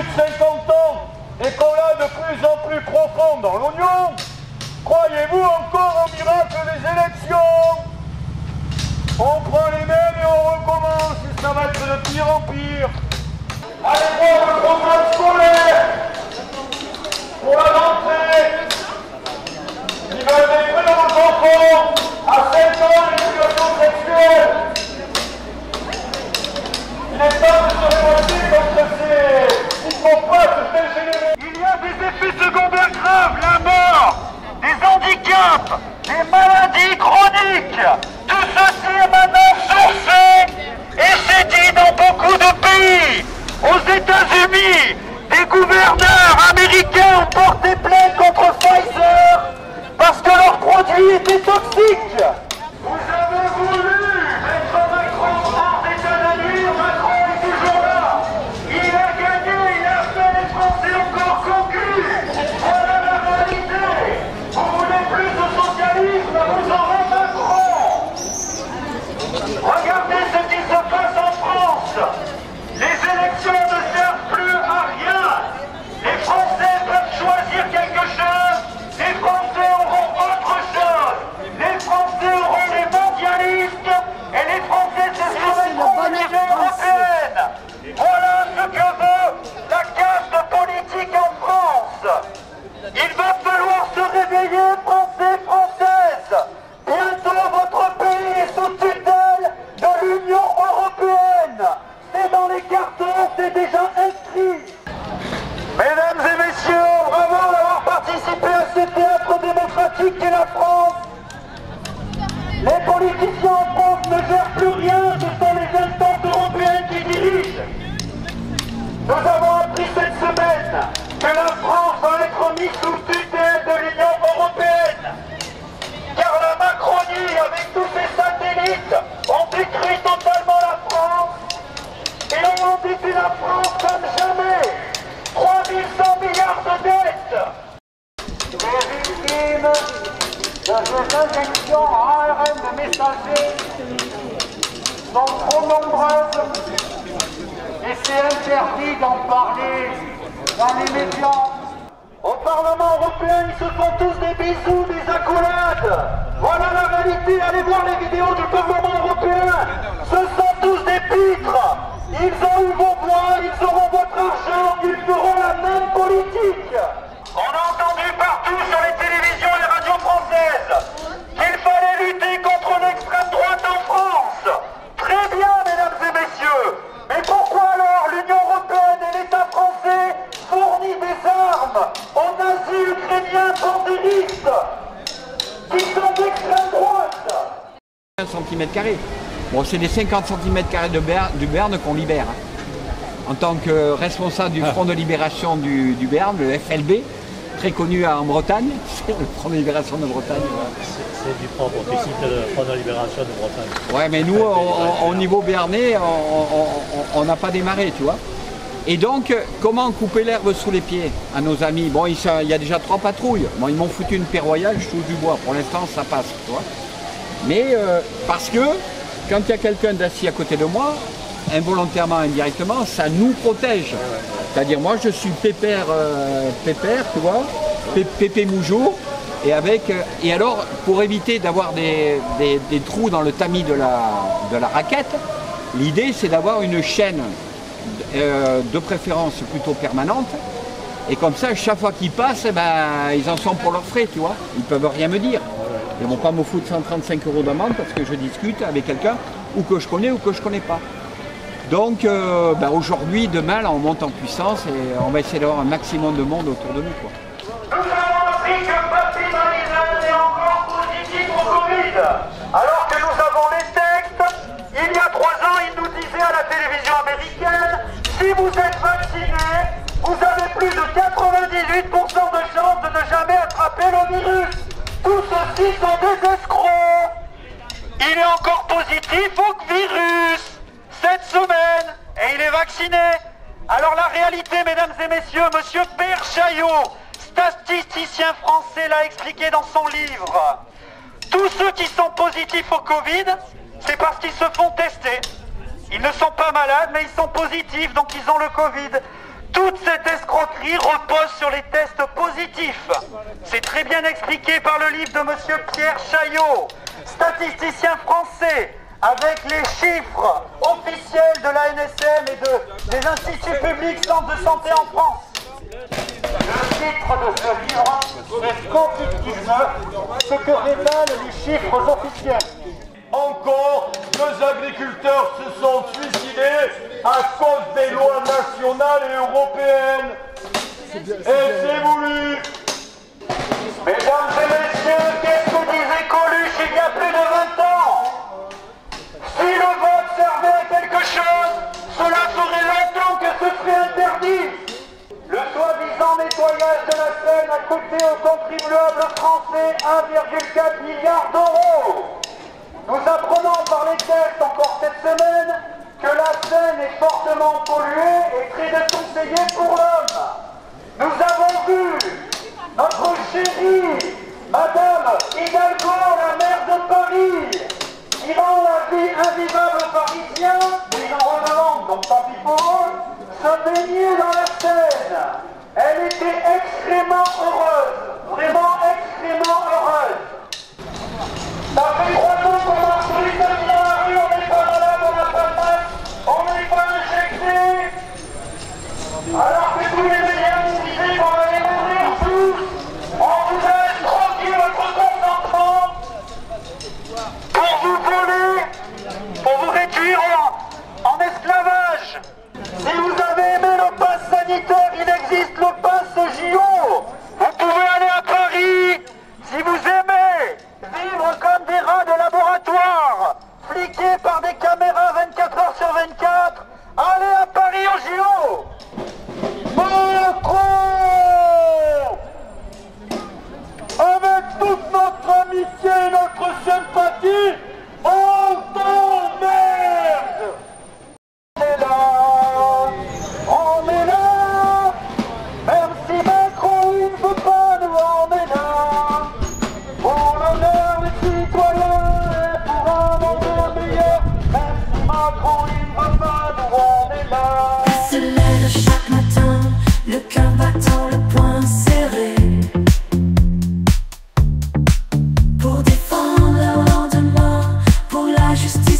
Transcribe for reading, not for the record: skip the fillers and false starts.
de 50 ans et qu'on l'a de plus en plus profond dans l'oignon, croyez-vous encore au miracle des élections? On prend les mêmes et on recommence et ça va être de pire en pire. Allez voir le programme scolaire pour la rentrée. Ils veulent détruire nos enfants à 7 ans l'éducation sexuelle. Il est temps de se révolter contre ces psychopathes dégénérés. Il y a des effets secondaires graves, la mort, des handicaps, des maladies chroniques. Tout ceci est maintenant sourcé et c'est dit dans beaucoup de pays. Aux États-Unis, des gouverneurs américains ont porté plainte contre Pfizer parce que leurs produits étaient toxiques. Vous avez voulu mettre Macron hors d'état de nuire, Macron est toujours là. Il a gagné, il a fait les Français encore conclus. Voilà la réalité. Vous voulez plus de socialisme, vous aurez Macron. Regardez ce qui se passe en France. Les élections ne servent plus à rien. Les Français peuvent choisir quelque chose. Les Français auront autre chose. Les Français auront les mondialistes. Et les Français se soumettront à l'Union européenne. Voilà ce que veut la caste politique en France. Il va falloir se réveiller, Français, Françaises. Bientôt votre pays est sous tutelle de l'Union européenne. C'est dans les cartons, c'est déjà inscrit. Mesdames et messieurs, bravo d'avoir participé à ce théâtre démocratique qu'est la France. Les politiciens en France ne gèrent plus rien, ce sont les instances européennes qui dirigent. Nous avons appris cette semaine que la France va être mise sous tutelle de l'Union européenne. Car la Macronie, avec tous ses satellites, ont détruit totalement la France. Et on endetté la France comme jamais. 3100 milliards de dettes. Les victimes de ces injections en ARN de messagers sont trop nombreuses et c'est interdit d'en parler dans les médias. Au Parlement européen, ils se font tous des bisous, des accolades. Voilà la réalité, allez voir les vidéos du Parlement européen. Ce sont tous des pitres. Ils ont eu vos voix, ils auront votre argent, ils feront la même politique. On a entendu partout sur les télévisions et les radios françaises qu'il fallait lutter contre l'extrême droite en France. Très bien, mesdames et messieurs. Mais pourquoi alors l'Union européenne et l'État français fournissent des armes aux nazis ukrainiens pandémistes qui sont d'extrême droite? 1 cm². Bon, c'est les 50 cm² du Béarn qu'on libère. En tant que responsable du Front de Libération du Béarn, le FLB, très connu en Bretagne, c'est le Front de Libération de Bretagne. C'est du propre principe le Front de Libération de Bretagne. Ouais, mais nous, au niveau béarnais, on n'a pas démarré, tu vois. Et donc, comment couper l'herbe sous les pieds à nos amis? Bon, il y a déjà 3 patrouilles. Bon, ils m'ont foutu une paire royale, je touche du bois. Pour l'instant, ça passe, tu vois. Mais parce que quand il y a quelqu'un d'assis à côté de moi, involontairement, indirectement, ça nous protège. C'est-à-dire, moi, je suis pépère, tu vois, pépé mougeot, et alors, pour éviter d'avoir des trous dans le tamis de la raquette, l'idée, c'est d'avoir une chaîne de préférence plutôt permanente, et comme ça, chaque fois qu'ils passent, eh ben, ils en sont pour leurs frais, tu vois. Ils peuvent rien me dire. Ils ne vont pas me foutre 135 € d'amende parce que je discute avec quelqu'un ou que je connais ou que je ne connais pas. Donc aujourd'hui, demain, là, on monte en puissance et on va essayer d'avoir un maximum de monde autour de nous, quoi. Nous avons appris que Papi Marizal est encore positif au Covid. Alors que nous avons les textes, il y a 3 ans, il nous disait à la télévision américaine, si vous êtes vacciné, vous avez plus de 98% de chances de ne jamais attraper le virus. Tous ceux-ci sont des escrocs. Il est encore positif au virus cette semaine et il est vacciné. Alors la réalité, mesdames et messieurs, monsieur Père Chaillot, statisticien français, l'a expliqué dans son livre. Tous ceux qui sont positifs au Covid, c'est parce qu'ils se font tester. Ils ne sont pas malades, mais ils sont positifs, donc ils ont le Covid. Toute cette escroquerie repose sur les tests positifs. C'est très bien expliqué par le livre de monsieur Pierre Chaillot, statisticien français, avec les chiffres officiels de l'ANSM et des instituts publics centres de santé en France. Le titre de ce livre est Covid-19, ce que révèlent les chiffres officiels. Encore, 2 agriculteurs se sont suicidés à cause des lois nationales et européennes. Et c'est voulu. Mesdames et messieurs, qu'est-ce que disait Coluche il y a plus de 20 ans? Si le vote servait à quelque chose, cela ferait longtemps que ce serait interdit. Le soi-disant nettoyage de la Seine a coûté aux contribuables français 1,4 milliard d'euros. Nous apprenons par les tests encore cette semaine que la Seine est fortement polluée et très déconseillée pour l'homme. Nous avons vu notre chérie, Madame Hidalgo, la maire de Paris, qui rend la vie invivable aux Parisiens, mais en redemande, donc tant pis pour eux, se baigner dans la Seine. Elle était extrêmement heureuse, vraiment extrêmement heureuse. Ça fait 3 ans qu'on marche tous dans la rue, on n'est pas malade, on n'a pas de masque, on n'est pas injecté. Alors que tous les médias nous disaient qu'on allait mourir tous, on vous a escroqué votre consentement pour vous voler, pour vous réduire en esclavage. Si vous avez aimé le pass sanitaire, il existe le pass JO. Vous pouvez aller à Paris si vous aimez vivre comme des rats de laboratoire, fliqués par des caméras 24 heures sur 24, allez à Paris au JO. Macron, avec toute notre amitié et notre sympathie, on t'emmerde. On est là, on est là, même si Macron il ne veut pas, nous on est là. Pour l'honneur des citoyens et pour un monde meilleur, même si Macron il ne veut pas, nous on est là. Se lève chaque matin, le cœur battant, le poing serré, pour défendre le lendemain, pour la justice.